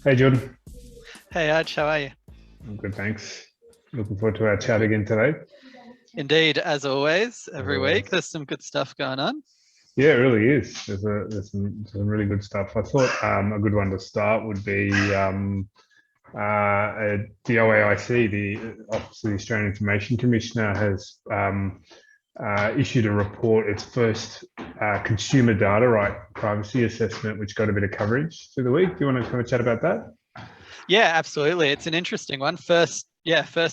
Hey, Jordan. Hey, Arch, how are you? I'm good, thanks. Looking forward to our chat again today, Indeed, as always, as every week always. there's some good stuff going on. Yeah, it really is. There's some really good stuff. I thought a good one to start would be the OAIC, the Office of the Australian Information Commissioner, has issued a report, its first consumer data right privacy assessment, which got a bit of coverage through the week. Do you want to have a chat about that? Yeah, absolutely. It's an interesting one. First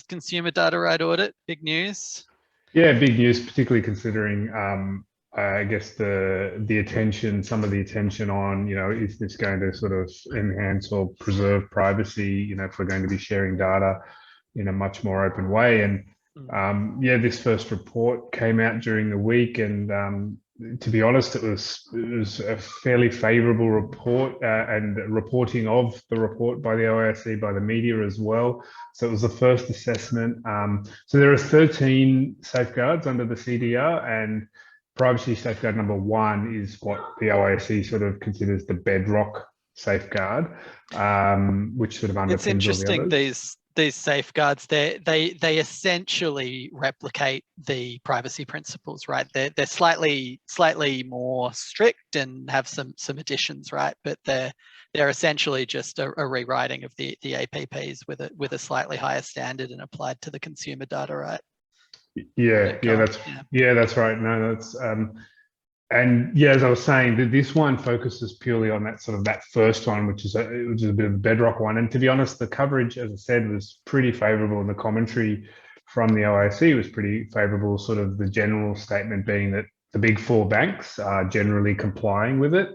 consumer data right audit, big news. Yeah, big news, particularly considering, I guess the attention, some of the attention on, is this going to sort of enhance or preserve privacy? If we're going to be sharing data in a much more open way. And Mm. yeah, this first report came out during the week, and to be honest, it was a fairly favourable report, and reporting of the report by the OASC, by the media as well. So it was the first assessment. So there are 13 safeguards under the CDR, and privacy safeguard number one is what the OASC sort of considers the bedrock safeguard, which sort of It's underpins all the interesting others. these safeguards. They essentially replicate the privacy principles, right? They're slightly more strict and have some additions, right? But they're essentially just a rewriting of the APPs with a slightly higher standard and applied to the consumer data, right? Yeah, But go on. Yeah. yeah, that's right. No, that's and yeah, as I was saying, this one focuses purely on that sort of that first one, which is a bit of a bedrock one. And to be honest, the coverage, as I said, was pretty favourable, and the commentary from the OIC was pretty favourable. Sort of the general statement being that the big four banks are generally complying with it,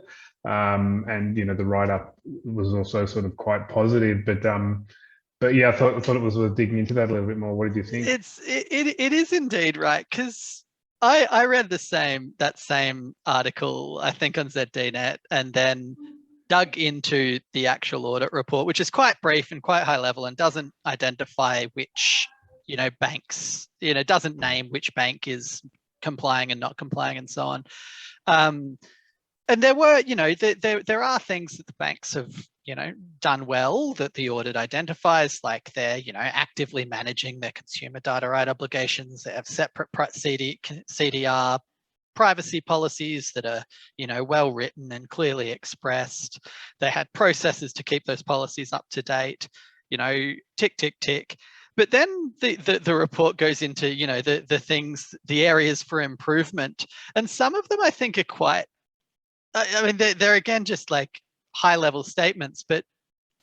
and the write up was also sort of quite positive. But yeah, I thought it was worth digging into that a little bit more. What did you think? It is indeed right because I read that same article I think on ZDNet and then dug into the actual audit report, which is quite brief and quite high level and doesn't identify which banks, doesn't name which bank is complying and not complying and so on. Um, and there were, there are things that the banks have, done well that the audit identifies, like they're, actively managing their consumer data right obligations. They have separate CDR privacy policies that are, well written and clearly expressed. They had processes to keep those policies up to date, tick, tick, tick. But then the report goes into, the areas for improvement. And some of them I think are quite, I mean, they're again just like high level statements, but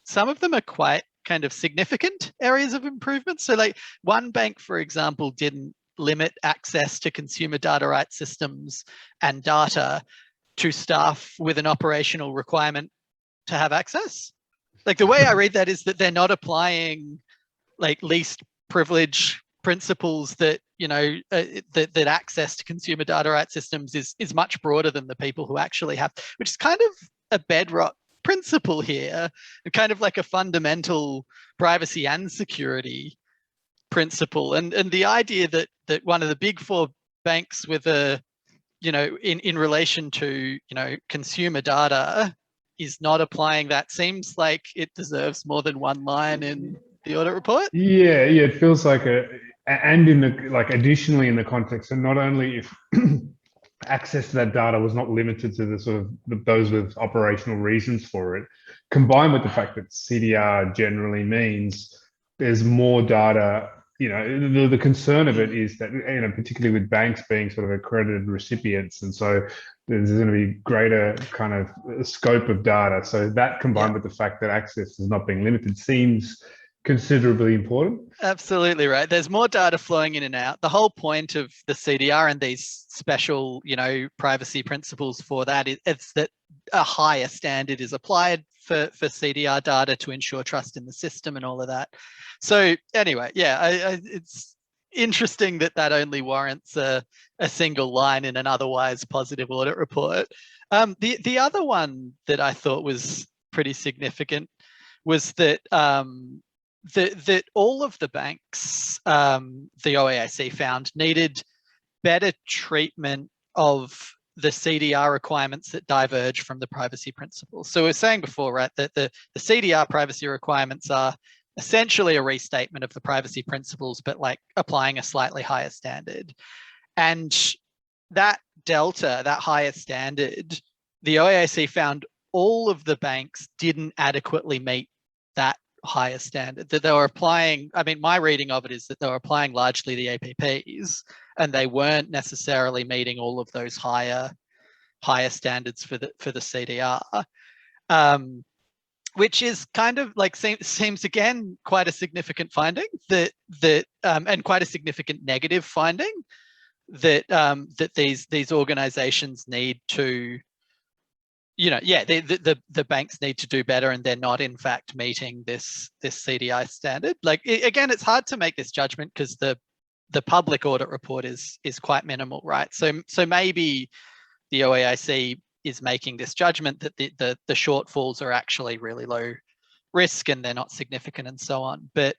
some of them are quite kind of significant areas of improvement. So, like one bank, for example, didn't limit access to consumer data rights systems and data to staff with an operational requirement to have access. Like the way I read that is that they're not applying like least privilege principles that that access to consumer data rights systems is much broader than the people who actually have, which is kind of a bedrock principle here, and kind of like a fundamental privacy and security principle. And the idea that one of the big four banks with a in relation to consumer data is not applying that seems like it deserves more than one line in the audit report. Yeah, it feels like and in the like additionally in the context, and not only if access to that data was not limited to the sort of those with operational reasons for it, combined with the fact that CDR generally means there's more data. The concern of it Mm. is that, particularly with banks being sort of accredited recipients, and so there's going to be greater kind of scope of data. So that Yeah. combined with the fact that access is not being limited seems considerably important. Absolutely right. There's more data flowing in and out. The whole point of the CDR and these special, privacy principles for that is that a higher standard is applied for CDR data to ensure trust in the system and all of that. So anyway, yeah, it's interesting that only warrants a single line in an otherwise positive audit report. The other one that I thought was pretty significant was that all of the banks, the OAIC found, needed better treatment of the CDR requirements that diverge from the privacy principles. So we were saying before, right, that the CDR privacy requirements are essentially a restatement of the privacy principles, but like applying a slightly higher standard. And that delta, that higher standard, the OAIC found all of the banks didn't adequately meet that higher standard, that they were applying. I mean, my reading of it is that they were applying largely the APPs, and they weren't necessarily meeting all of those higher standards for the CDR, which is kind of like seems again quite a significant finding, and quite a significant negative finding, that these organizations need to, the banks need to do better, and they're not in fact meeting this CDI standard. Like, again, it's hard to make this judgment because the public audit report is quite minimal, right? So maybe the OAIC is making this judgment that the shortfalls are actually really low risk and they're not significant and so on. But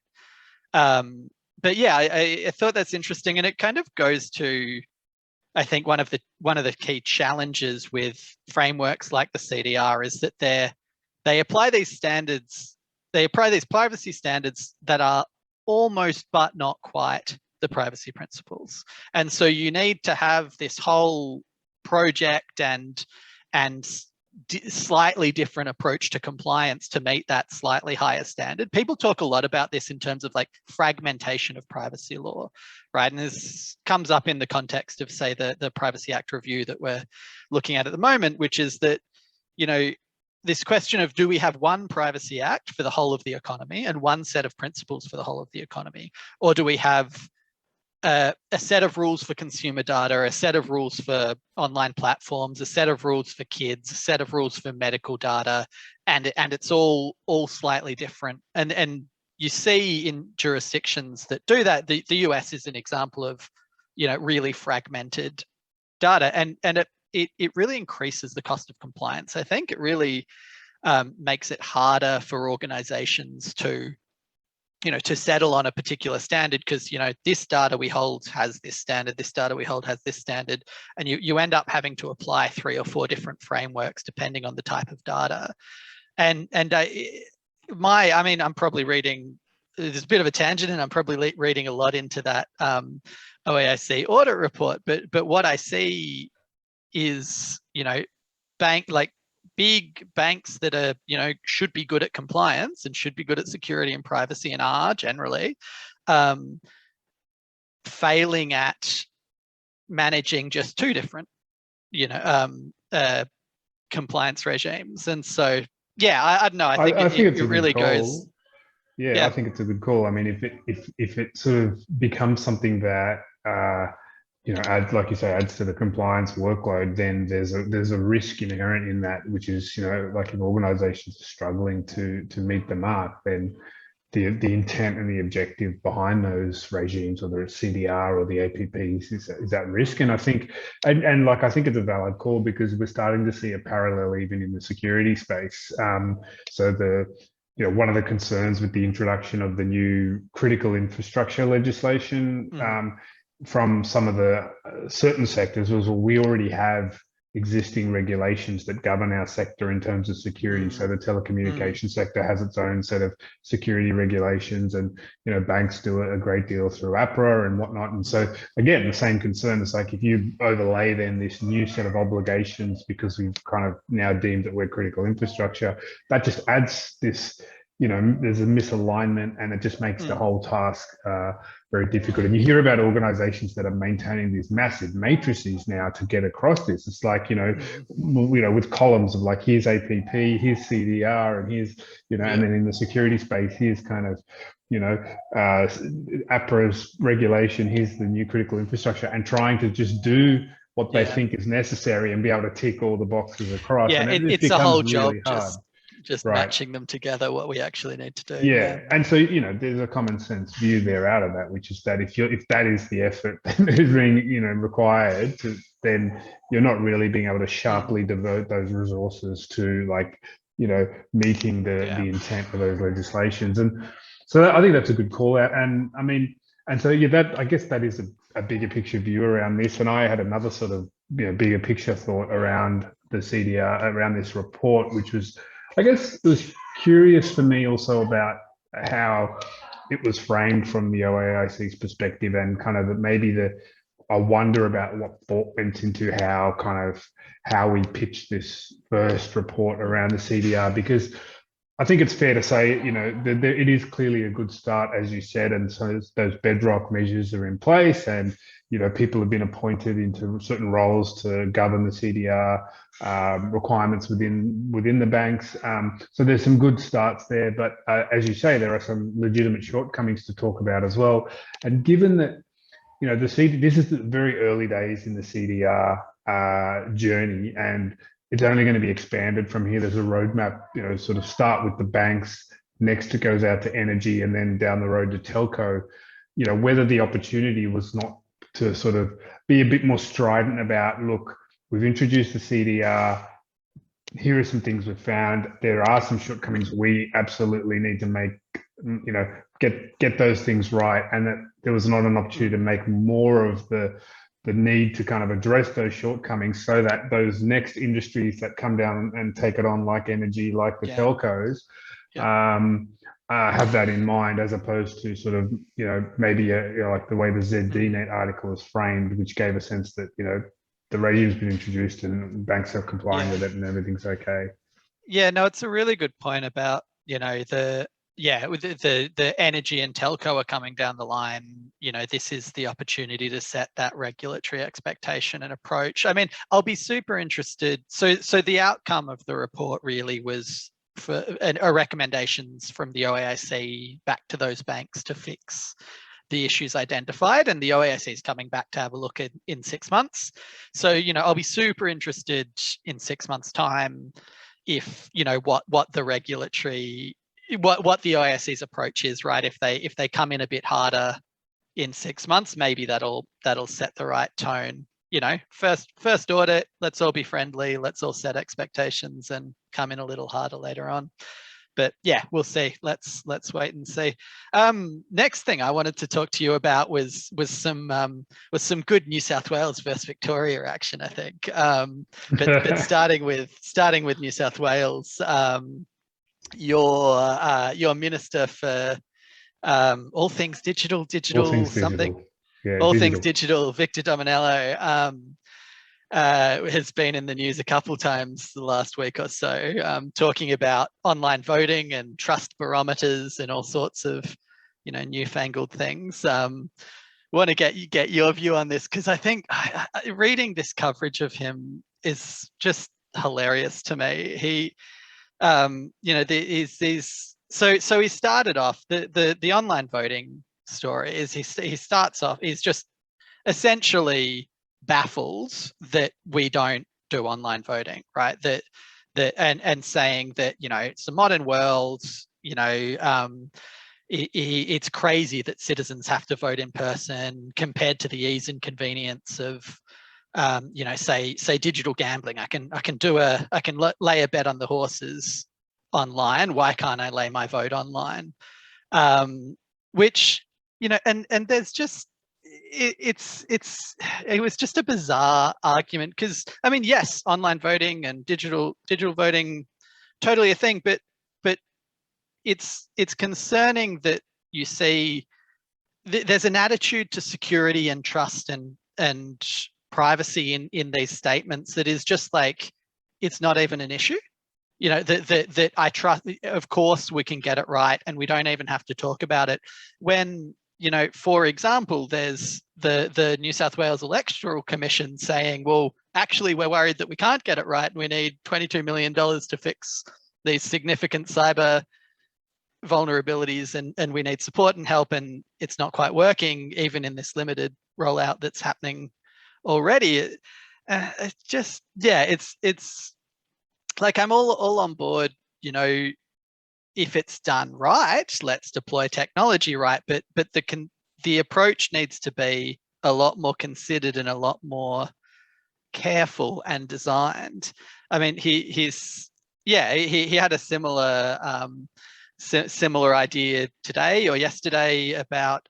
yeah, I thought that's interesting, and it kind of goes to, I think, one of the key challenges with frameworks like the CDR is that they apply these standards, they apply these privacy standards that are almost but not quite the privacy principles. And so you need to have this whole project and slightly different approach to compliance to meet that slightly higher standard. People talk a lot about this in terms of like fragmentation of privacy law, right? And this comes up in the context of, say, the Privacy Act review that we're looking at the moment, which is that, this question of, do we have one Privacy Act for the whole of the economy and one set of principles for the whole of the economy? Or do we have a set of rules for consumer data, a set of rules for online platforms, a set of rules for kids, a set of rules for medical data, and it's all slightly different. And you see in jurisdictions that do that, the US is an example of, really fragmented data, and it really increases the cost of compliance. I think it really makes it harder for organizations to settle on a particular standard, because, this data we hold has this standard, this data we hold has this standard, and you end up having to apply 3 or 4 different frameworks depending on the type of data. And I'm probably reading, there's a bit of a tangent, and I'm probably reading a lot into that OAIC audit report, but what I see is, big banks that are, should be good at compliance and should be good at security and privacy, and are generally failing at managing just 2 different, compliance regimes. And so, yeah, I don't know. I think it really goes. Yeah, I think it's a good call. I mean, if it sort of becomes something that like you say, adds to the compliance workload, then there's a risk inherent in that, which is, like if organizations are struggling to meet the mark, then the intent and the objective behind those regimes, whether it's CDR or the APPs, is at risk. And I think, and I think it's a valid call, because we're starting to see a parallel even in the security space. So one of the concerns with the introduction of the new critical infrastructure legislation, from some of the certain sectors, was, well, we already have existing regulations that govern our sector in terms of security. So the telecommunication sector has its own set of security regulations, and banks do a great deal through APRA and whatnot. And so again, the same concern is, like, if you overlay then this new set of obligations, because we've kind of now deemed that we're critical infrastructure, that just adds this, there's a misalignment, and it just makes the whole task very difficult. And you hear about organizations that are maintaining these massive matrices now to get across this. It's like, with columns of, like, here's APP, here's CDR, and here's, and then in the security space, here's kind of, APRA's regulation, here's the new critical infrastructure, and trying to just do what they think is necessary and be able to tick all the boxes across. Yeah, and it's a whole job, really hard. just matching them together, what we actually need to do. Yeah. And so, there's a common sense view there out of that, which is that if that is the effort that is being, required, then you're not really being able to sharply devote those resources to, like, meeting the intent of those legislations. And so I think that's a good call out. And I mean, and so, I guess that is a a bigger picture view around this, and I had another sort of bigger picture thought around the CDR, around this report, which was, I guess, it was curious for me also about how it was framed from the OAIC's perspective, and kind of maybe I wonder about what thought went into how we pitched this first report around the CDR, because I think it's fair to say, it is clearly a good start, as you said, and so those bedrock measures are in place, and people have been appointed into certain roles to govern the CDR requirements within the banks. So there's some good starts there, but as you say, there are some legitimate shortcomings to talk about as well. And given that this is the very early days in the CDR journey, and it's only going to be expanded from here. There's a roadmap, sort of start with the banks, next it goes out to energy, and then down the road to telco. Whether the opportunity was not to sort of be a bit more strident about, look, we've introduced the CDR, here are some things we've found, there are some shortcomings, we absolutely need to make, get those things right, and that there was not an opportunity to make more of the need to kind of address those shortcomings, so that those next industries that come down and take it on, like energy, like the telcos, have that in mind, as opposed to sort of, maybe like the way the ZDNet article is framed, which gave a sense that, the regime's been introduced and banks are complying with it and everything's okay. Yeah, no, it's a really good point about, with the energy and telco are coming down the line. This is the opportunity to set that regulatory expectation and approach. I mean, I'll be super interested. So the outcome of the report really was for recommendations from the OAIC back to those banks to fix the issues identified, and the OAIC is coming back to have a look at in 6 months. So, I'll be super interested in 6 months' time if, what the regulatory, what the OAIC's approach is, right? If they come in a bit harder in 6 months, maybe that'll set the right tone. First audit, let's all be friendly, let's all set expectations and come in a little harder later on. But yeah, we'll see. Let's wait and see. Next thing I wanted to talk to you about was some good New South Wales versus Victoria action, I think. But starting with New South Wales, your minister for all things digital, something. Yeah, all things digital, Victor Dominello, has been in the news a couple times the last week or so, talking about online voting and trust barometers and all sorts of, newfangled things. Want to get your view on this, because I think reading this coverage of him is just hilarious to me. He, so he started off the online voting story is he starts off, he's just essentially baffled that we don't do online voting, right? And saying that, it's the modern world, it's crazy that citizens have to vote in person compared to the ease and convenience of, say digital gambling. I can lay a bet on the horses online. Why can't I lay my vote online? Which, and there's just, it was just a bizarre argument, because I mean, yes, online voting and digital voting, totally a thing, but it's concerning that you see there's an attitude to security and trust and privacy in these statements that is just like, it's not even an issue. That I trust, of course we can get it right and we don't even have to talk about it. When, for example, there's the New South Wales Electoral Commission saying, well, actually, we're worried that we can't get it right. We need $22 million to fix these significant cyber vulnerabilities, and we need support and help, and it's not quite working, even in this limited rollout that's happening already. It's just, yeah, it's like, I'm all on board, if it's done right, let's deploy technology right, but the approach needs to be a lot more considered and a lot more careful and designed. I mean, he had a similar idea today or yesterday about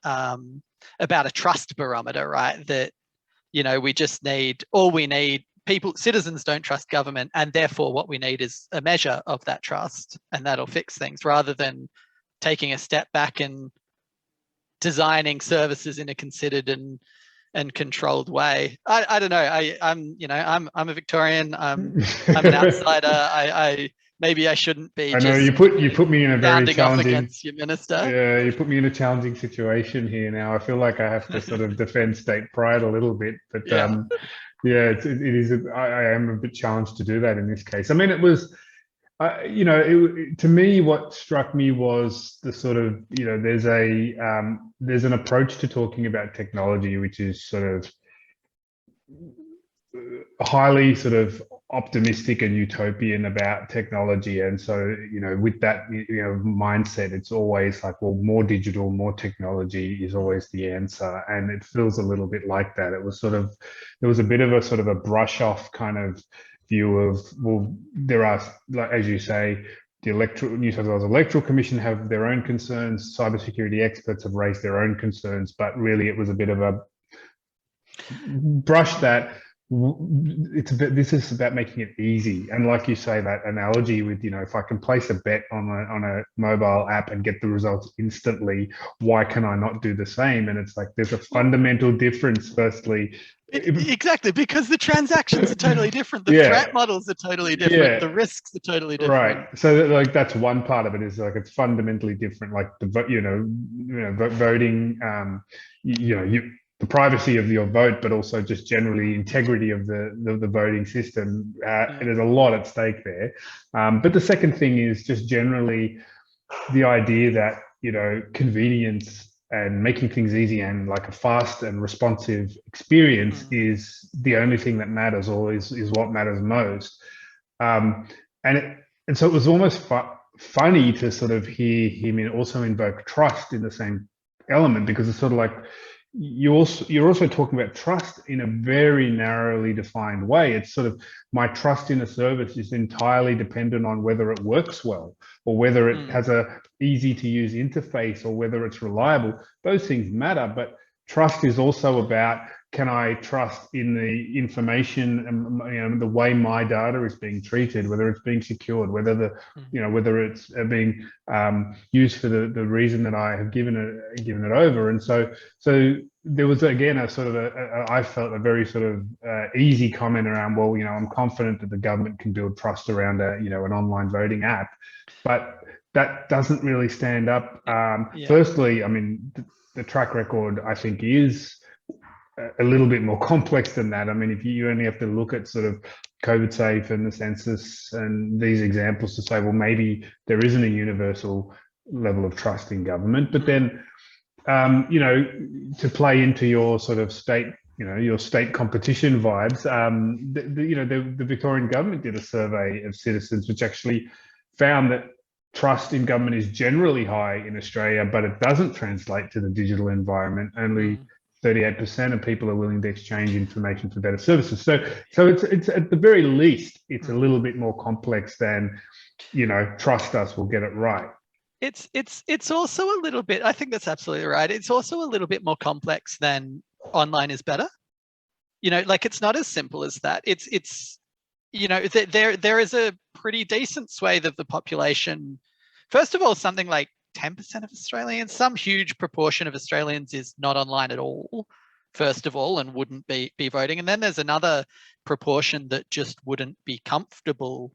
a trust barometer, right? That, we just need, citizens don't trust government, and therefore what we need is a measure of that trust, and that'll fix things, rather than taking a step back and designing services in a considered and controlled way. I don't know. I'm a Victorian. I'm an outsider. Maybe I shouldn't be. I know you put me in a very challenging. Against your minister. Yeah, you put me in a challenging situation here now. I feel like I have to sort of defend state pride a little bit, but yeah, it is. I am a bit challenged to do that in this case. I mean, it was. To me, what struck me was the sort of, there's an approach to talking about technology, which is sort of highly sort of optimistic and utopian about technology. And so, with that, mindset, it's always like, well, more digital, more technology is always the answer. And it feels a little bit like that. It was there was a bit of a sort of a brush off kind of view of, well, there are, like, as you say, the New South Wales Electoral Commission have their own concerns, cybersecurity experts have raised their own concerns, but really it was a bit of a brush that this is about making it easy. And like you say, that analogy with, if I can place a bet on a mobile app and get the results instantly, why can I not do the same? And it's like, there's a fundamental difference. Firstly, exactly, because the transactions are totally different. The threat models are totally different. The risks are totally different. Right. So like, that's one part of it, is like, it's fundamentally different. Like the voting, the privacy of your vote, but also just generally integrity of the voting system. There's a lot at stake there. But the second thing is just generally the idea that, convenience and making things easy and like a fast and responsive experience is the only thing that matters, or is what matters most. And so it was almost funny to sort of hear him also invoke trust in the same element, because it's sort of like, you're also talking about trust in a very narrowly defined way. It's sort of, my trust in a service is entirely dependent on whether it works well, or whether it has a easy to use interface, or whether it's reliable. Those things matter, but trust is also about, can I trust in the information and the way my data is being treated, whether it's being secured, whether whether it's being used for the reason that I have given it over. And so there was, again, a sort of I felt a very sort of easy comment around, well, I'm confident that the government can build trust around an online voting app, but that doesn't really stand up. Firstly, I mean, the track record, I think, is a little bit more complex than that. I mean, if you only have to look at sort of COVID safe and the census and these examples to say, well, maybe there isn't a universal level of trust in government. But then, to play into your sort of state, your state competition vibes, the Victorian government did a survey of citizens, which actually found that trust in government is generally high in Australia, but it doesn't translate to the digital environment. Only 38% of people are willing to exchange information for better services. So it's at the very least, it's a little bit more complex than, trust us, we'll get it right. It's also a little bit, I think that's absolutely right. It's also a little bit more complex than online is better. Like, it's not as simple as that. It's there is a pretty decent swathe of the population. First of all, something like 10% of Australians, some huge proportion of Australians is not online at all, first of all, and wouldn't be voting. And then there's another proportion that just wouldn't be comfortable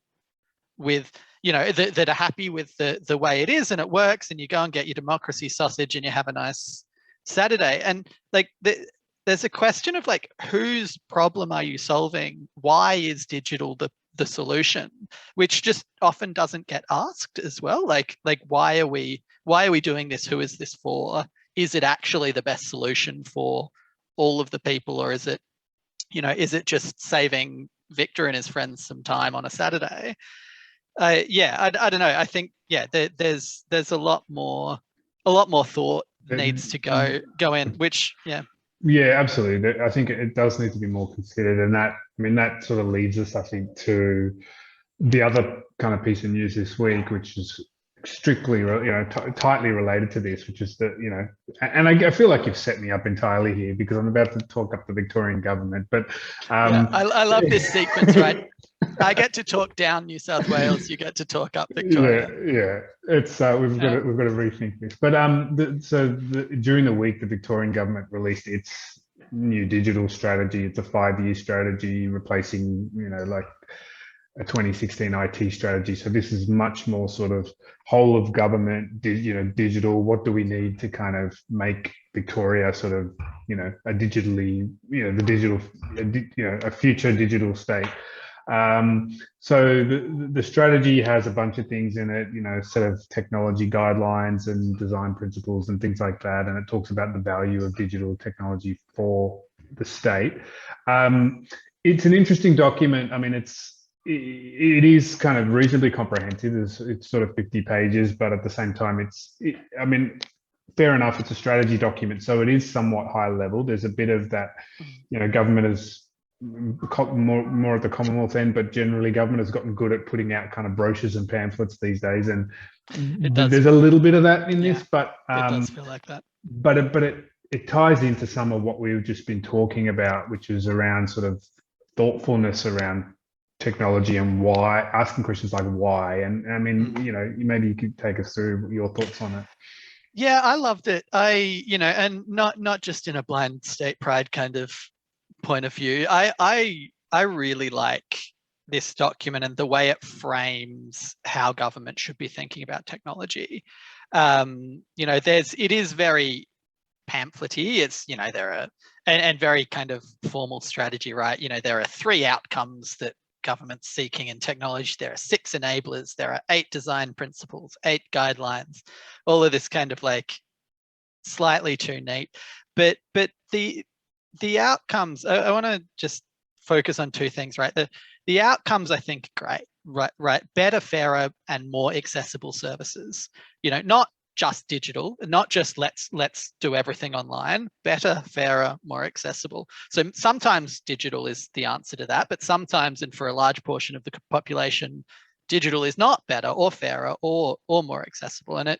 with, that are happy with the way it is and it works, and you go and get your democracy sausage and you have a nice Saturday. And like, there's a question of like, whose problem are you solving? Why is digital the solution, which just often doesn't get asked as well. Like why are we doing this? Who is this for? Is it actually the best solution for all of the people, or is it just saving Victor and his friends some time on a Saturday? I don't know. I think there's a lot more thought needs to go in, which Yeah, absolutely. I think it does need to be more considered, and that sort of leads us, I think, to the other kind of piece of news this week, which is strictly, tightly related to this, which is that, and I feel like you've set me up entirely here because I'm about to talk up the Victorian government, but yeah, I love this sequence, right? I get to talk down New South Wales. You get to talk up Victoria. Yeah. It's we've got to rethink this. But during the week, the Victorian government released its new digital strategy. It's a 5-year strategy, replacing like a 2016 IT strategy. So this is much more sort of whole of government, digital. What do we need to kind of make Victoria sort of a digitally a future digital state. So the strategy has a bunch of things in it, a set of technology guidelines and design principles and things like that. And it talks about the value of digital technology for the state. It's an interesting document. I mean, it is kind of reasonably comprehensive. It's sort of 50 pages, but at the same time, fair enough, it's a strategy document. So it is somewhat high level. There's a bit of that, government is more at the Commonwealth end, but generally government has gotten good at putting out kind of brochures and pamphlets these days, and there's a little bit of that in this, but it does feel like that. But it ties into some of what we've just been talking about, which is around sort of thoughtfulness around technology and why, asking questions like why. And I mean, maybe you could take us through your thoughts on it. Yeah, I loved it. And not just in a blind state pride kind of point of view. I really like this document and the way it frames how government should be thinking about technology. It is very pamphletty. It's there are and very kind of formal strategy, right? There are 3 outcomes that government's seeking in technology. There are 6 enablers. There are 8 design principles, 8 guidelines. All of this kind of like slightly too neat, but the outcomes, I want to just focus on 2 things, right? The outcomes I think are great, right? Better, fairer, and more accessible services. Not just digital, not just let's do everything online. Better, fairer, more accessible. So sometimes digital is the answer to that, but sometimes, and for a large portion of the population, digital is not better or fairer or more accessible, and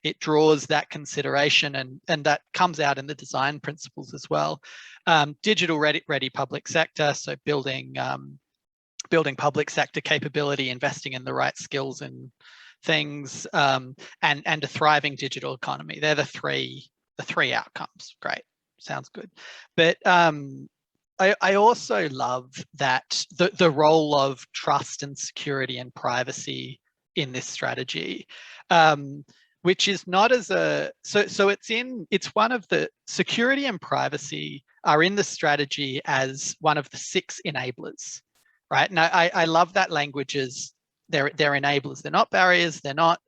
it draws that consideration, and that comes out in the design principles as well. Digital ready public sector, so building public sector capability, investing in the right skills and things, and a thriving digital economy. They're the three outcomes. Great, sounds good. But I also love that the role of trust and security and privacy in this strategy. Which is not as it's one of the security and privacy are in the strategy as one of the 6 enablers, right? And I love that language as they're enablers. They're not barriers. They're not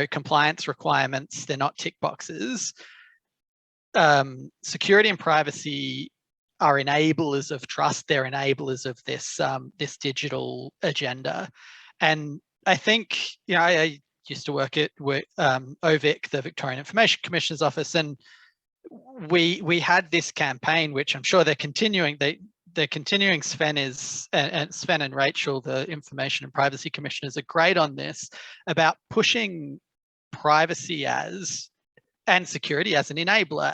compliance requirements. They're not tick boxes. Security and privacy are enablers of trust. They're enablers of this digital agenda, and I think I used to work at OVIC, the Victorian Information Commissioner's Office, and we had this campaign, which I'm sure they're continuing. They're continuing. Sven and Rachel, the Information and Privacy Commissioners, are great on this, about pushing privacy and security as an enabler,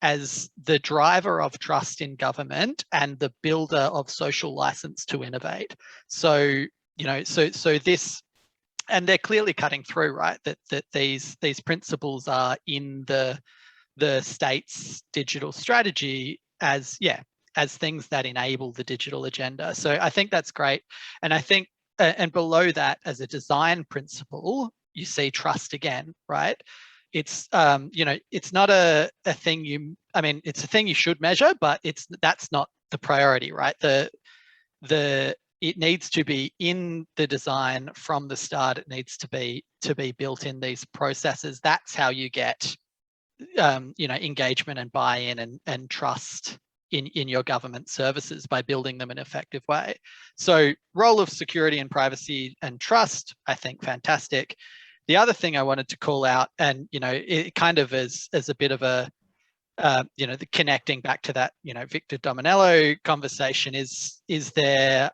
as the driver of trust in government and the builder of social license to innovate. So this. And they're clearly cutting through, right? That these principles are in the state's digital strategy as things that enable the digital agenda. So I think that's great. And I think, and below that, as a design principle, you see trust again, right? It's it's not a thing it's a thing you should measure, but that's not the priority, right? It needs to be in the design from the start. It needs to be built in these processes. That's how you get engagement and buy-in and trust in your government services, by building them in an effective way. So role of security and privacy and trust, I think, fantastic. The other thing I wanted to call out, and it kind of as a bit of a the connecting back to that Victor Dominello conversation, is there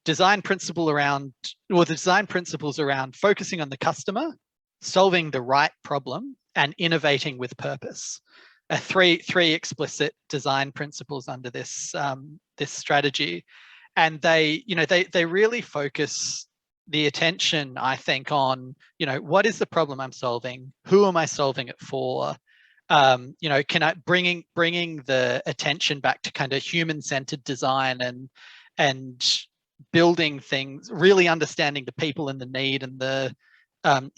design principle around, or the design principles around focusing on the customer, solving the right problem, and innovating with purpose. Three explicit design principles under this this strategy, and they really focus the attention, I think, on what is the problem I'm solving, who am I solving it for, can I bringing the attention back to kind of human-centered design and building things, really understanding the people and the need and the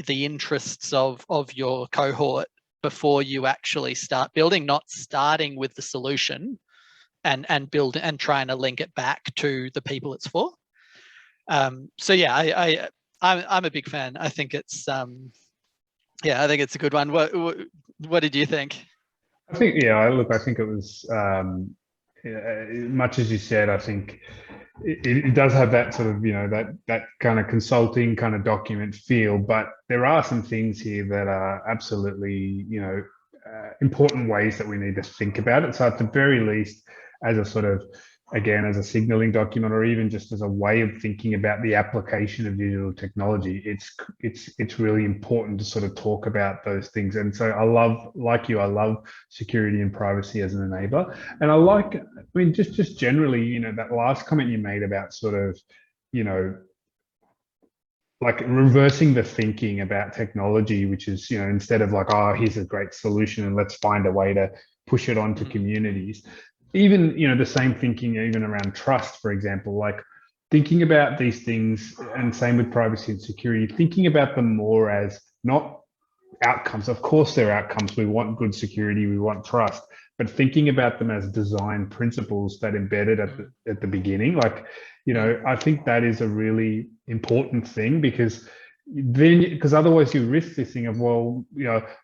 interests of your cohort before you actually start building, not starting with the solution and build and trying to link it back to the people it's for. So yeah, I'm a big fan. I think it's I think it's a good one. What did you think? I think, yeah, look, I think it was much as you said. I think it does have that sort of, that kind of consulting kind of document feel, but there are some things here that are absolutely, important ways that we need to think about it. So at the very least, as a sort of, again, as a signaling document, or even just as a way of thinking about the application of digital technology, it's really important to sort of talk about those things. And so I love security and privacy as an enabler. And I mean, just generally, that last comment you made about sort of, like reversing the thinking about technology, which is, instead of like, oh, here's a great solution and let's find a way to push it onto communities. Even, the same thinking even around trust, for example, like thinking about these things, and same with privacy and security, thinking about them more as not outcomes. Of course, they're outcomes. We want good security, we want trust, but thinking about them as design principles that embedded at the beginning. Like, I think that is a really important thing, because otherwise you risk this thing of, well,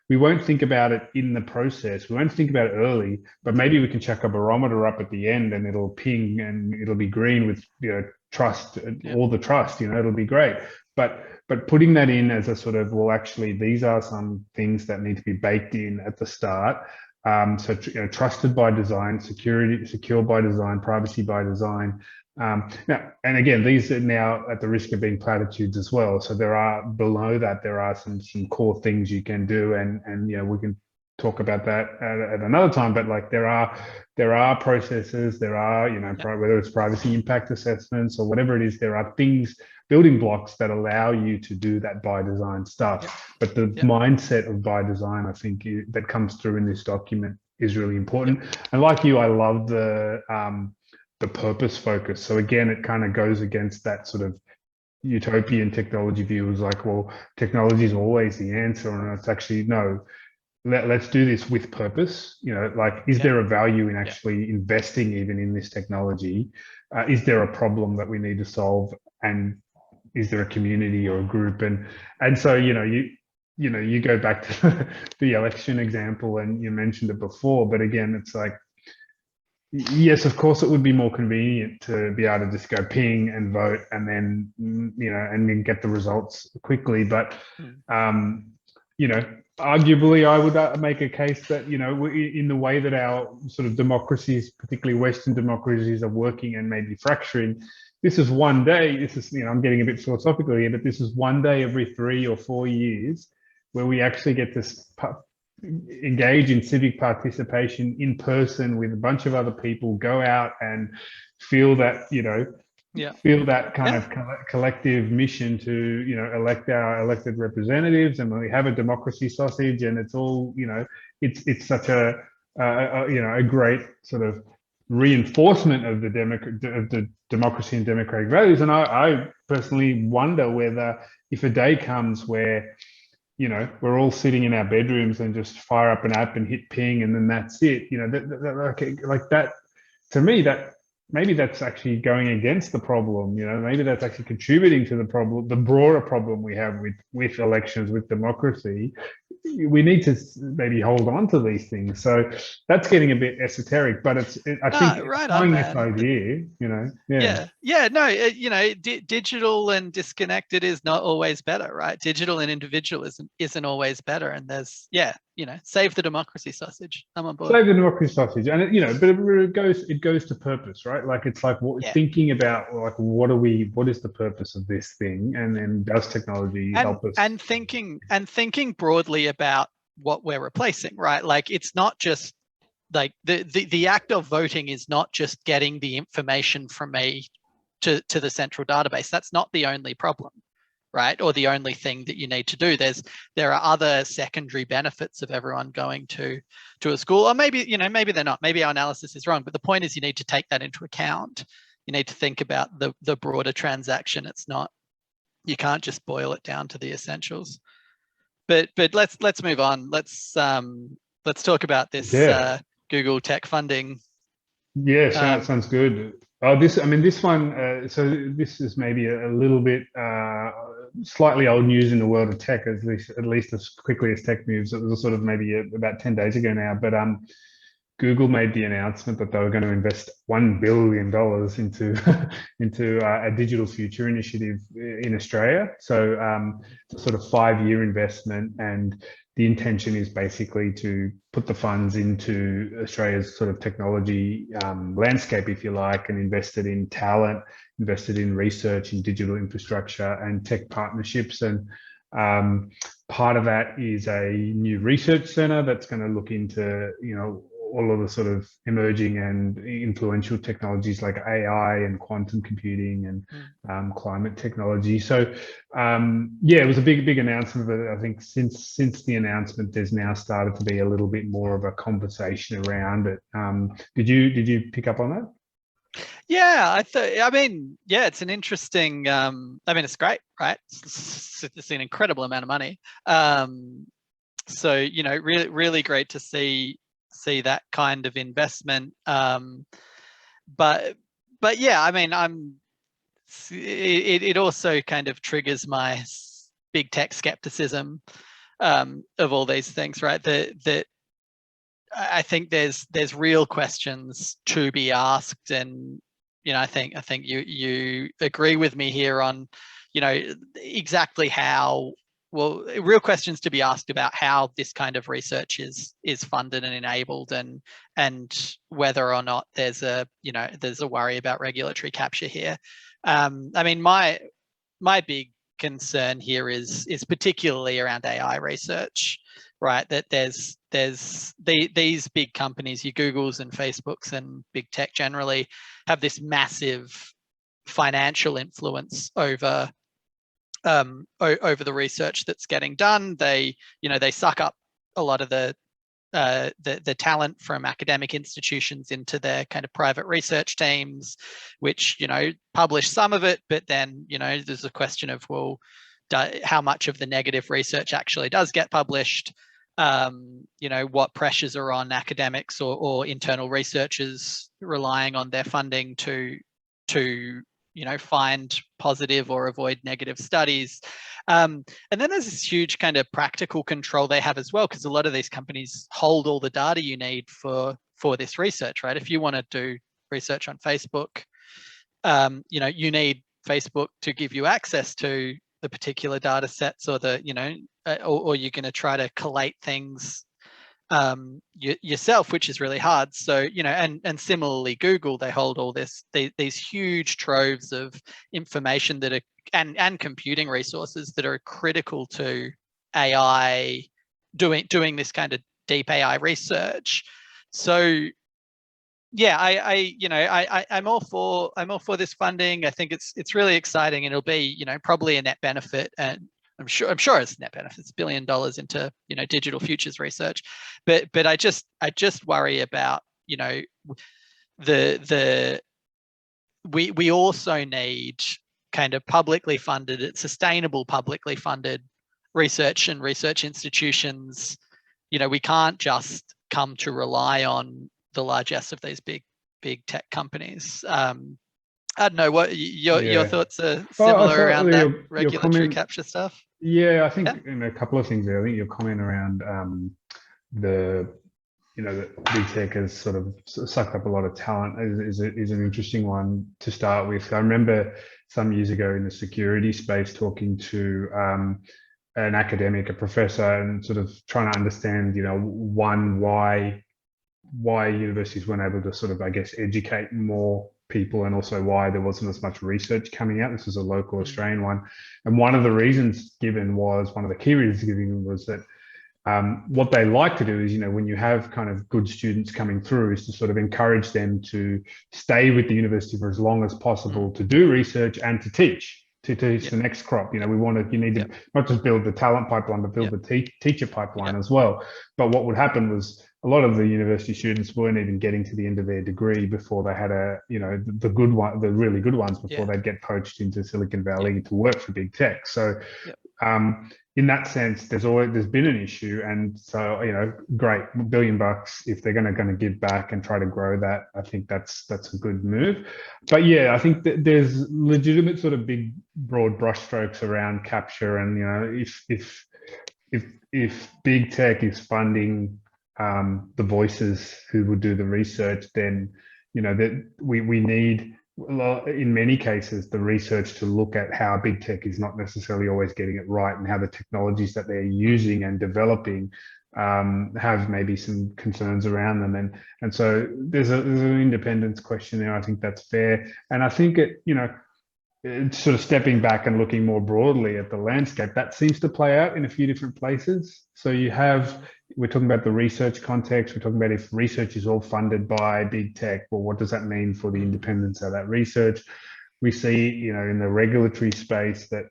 we won't think about it in the process, we won't think about it early, but maybe we can chuck a barometer up at the end and it'll ping and it'll be green with trust, all the trust, it'll be great. But putting that in as a sort of, well, actually these are some things that need to be baked in at the start. So trusted by design, secure by design, privacy by design. Now, and again, these are now at the risk of being platitudes as well. So there are, below that, there are some core things you can do, and we can talk about that at another time. But like there are processes, there are whether it's privacy impact assessments or whatever it is, there are things, building blocks that allow you to do that by design stuff. But the mindset of by design, I think, that comes through in this document is really important. And like you, I love the purpose focus. So again, it kind of goes against that sort of utopian technology view. Is like, well, technology is always the answer, and it's actually no. Let's do this with purpose. Like, is there a value in actually investing even in this technology? Is there a problem that we need to solve? And is there a community or a group? And so, you go back to the election example, and you mentioned it before, but again, it's like, yes, of course, it would be more convenient to be able to just go ping and vote and then, and then get the results quickly. But, arguably, I would make a case that, in the way that our sort of democracies, particularly Western democracies, are working and maybe fracturing, this is one day, I'm getting a bit philosophical here, but this is one day every 3 or 4 years where we actually get to engage in civic participation in person with a bunch of other people, go out and feel that, feel that kind of collective mission to, elect our elected representatives, and we have a democracy sausage, and it's all, it's such a great sort of reinforcement of the democracy and democratic values. And I personally wonder whether, if a day comes where we're all sitting in our bedrooms and just fire up an app and hit ping, and then that's it. Like that, to me, that maybe that's actually going against the problem. Maybe that's actually contributing to the problem, the broader problem we have with elections, with democracy. We need to maybe hold on to these things. So that's getting a bit esoteric, but I think right on, this idea, digital and disconnected is not always better, right? Digital and individual isn't always better, and there's save the democracy sausage. I'm on board. Save the democracy sausage, and but it goes to purpose, right? Like it's like thinking about like what is the purpose of this thing, and then does technology help us? And thinking broadly about what we're replacing, right? Like it's not just like the act of voting is not just getting the information from me to the central database. That's not the only problem, right? Or the only thing that you need to do. There are other secondary benefits of everyone going to a school, or maybe maybe they're not. Maybe our analysis is wrong. But the point is, you need to take that into account. You need to think about the broader transaction. It's not, you can't just boil it down to the essentials. But let's move on. Let's talk about this Google tech funding. Yeah, sounds good. This one. So this is maybe a little bit slightly old news in the world of tech, at least as quickly as tech moves. It was sort of maybe about 10 days ago now, but Google made the announcement that they were going to invest $1 billion into a digital future initiative in Australia. So it's a sort of 5-year investment, and the intention is basically to put the funds into Australia's sort of technology landscape, if you like, and invested in talent, invested in research, in digital infrastructure and tech partnerships. And part of that is a new research centre that's going to look into, all of the sort of emerging and influential technologies like AI and quantum computing and climate technology. So it was a big announcement, but I think since the announcement, there's now started to be a little bit more of a conversation around it. Did you pick up on that? Yeah, it's an interesting. It's great, right? It's an incredible amount of money. So really great to see that kind of investment. But yeah, it also kind of triggers my big tech skepticism of all these things, right? That I think there's real questions to be asked, and I think you agree with me here on exactly how. Well, real questions to be asked about how this kind of research is funded and enabled, and whether or not there's a worry about regulatory capture here. My big concern here is particularly around AI research, right? That there's these big companies, your Googles and Facebooks and big tech generally, have this massive financial influence over the research that's getting done. They suck up a lot of the talent from academic institutions into their kind of private research teams, which publish some of it, but then there's a question of, well, how much of the negative research actually does get published? What pressures are on academics or internal researchers relying on their funding to find positive or avoid negative studies. And then there's this huge kind of practical control they have as well, because a lot of these companies hold all the data you need for this research, right? If you want to do research on Facebook, you need Facebook to give you access to the particular data sets, or or you're going to try to collate things yourself, which is really hard. So and similarly, Google, they hold all these huge troves of information that are and computing resources that are critical to AI doing this kind of deep AI research. So yeah, I'm all for this funding. I think it's really exciting, and it'll be probably a net benefit, and I'm sure it's net benefits, $1 billion into digital futures research, but I just worry about we also need kind of publicly funded, sustainable publicly funded research and research institutions. We can't just come to rely on the largesse of these big tech companies. I don't know what your thoughts are similar around that regulatory capture stuff. Yeah, I think a couple of things there. I think your comment around the big tech has sort of sucked up a lot of talent is an interesting one to start with. I remember some years ago in the security space talking to an academic, a professor, and sort of trying to understand, why universities weren't able to sort of, I guess, educate more people, and also why there wasn't as much research coming out. This was a local Australian one. And one of the key reasons given was that what they like to do is, when you have kind of good students coming through, is to sort of encourage them to stay with the university for as long as possible to do research and to teach the next crop. You need to not just build the talent pipeline, but build the teacher pipeline as well. But what would happen was a lot of the university students weren't even getting to the end of their degree before they had the really good ones before they'd get poached into Silicon Valley to work for big tech. So in that sense, there's been an issue, and so great, $1 billion if they're going to give back and try to grow that. I think that's a good move. But yeah, I think that there's legitimate sort of big broad brushstrokes around capture, and if big tech is funding the voices who would do the research, then that we need, in many cases, the research to look at how big tech is not necessarily always getting it right, and how the technologies that they're using and developing have maybe some concerns around them. And so there's an independence question there. I think that's fair. And I think it's sort of stepping back and looking more broadly at the landscape, that seems to play out in a few different places. So we're talking about the research context. We're talking about if research is all funded by big tech, well, what does that mean for the independence of that research? We see, in the regulatory space that,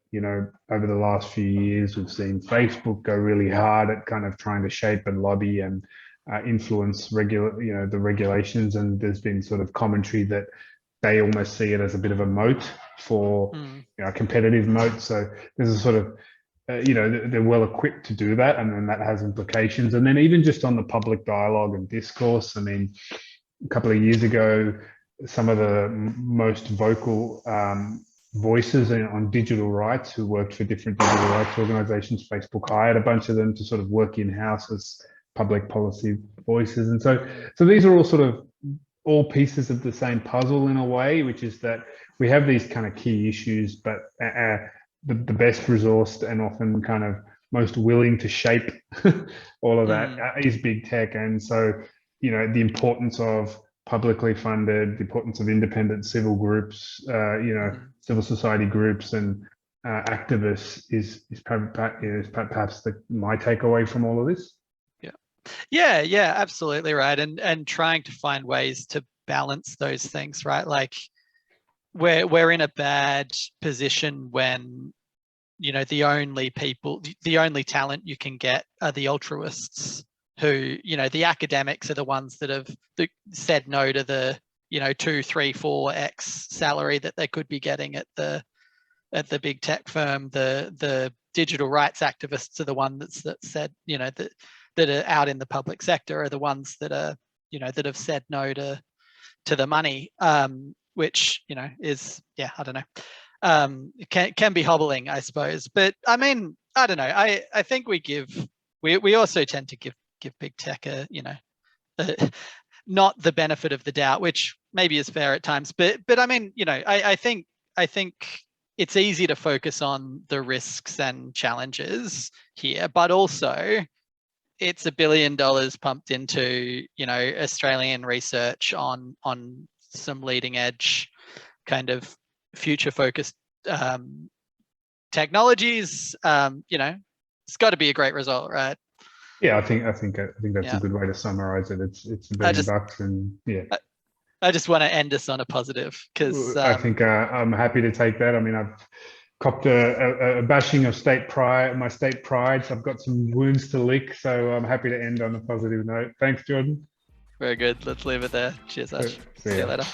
over the last few years, we've seen Facebook go really hard at kind of trying to shape and lobby and influence the regulations. And there's been sort of commentary that they almost see it as a bit of a moat for a competitive moat. So there's a sort of they're well equipped to do that, and then that has implications. And then even just on the public dialogue and discourse, I mean, a couple of years ago, some of the most vocal voices on digital rights who worked for different digital rights organizations, Facebook hired a bunch of them to sort of work in-house as public policy voices. And so these are all sort of all pieces of the same puzzle in a way, which is that we have these kind of key issues, but the best resourced and often kind of most willing to shape all of that is big tech. And so, the importance of publicly funded, the importance of independent civil groups, civil society groups and activists is perhaps my takeaway from all of this. Yeah, absolutely right. And trying to find ways to balance those things, right? Like we're in a bad position when, the only talent you can get are the altruists who, the academics are the ones that have said no to the, 2, 3, 4x salary that they could be getting at the big tech firm. The digital rights activists are the ones that said, that are out in the public sector are the ones that are, that have said no to the money, which, is, I don't know, can be hobbling, I suppose. But I mean, I don't know. I think we also tend to give big tech not the benefit of the doubt, which maybe is fair at times. But I mean, I think it's easy to focus on the risks and challenges here, but also it's $1 billion pumped into, Australian research on some leading edge kind of future focused technologies. It's got to be a great result, right? Yeah, I think that's a good way to summarize it. It's $1 billion, and yeah. I just want to end us on a positive, because I think I'm happy to take that. I mean, I've copped a bashing of my state pride. So I've got some wounds to lick, so I'm happy to end on a positive note. Thanks, Jordan. Very good. Let's leave it there. Cheers, Ash. See you later.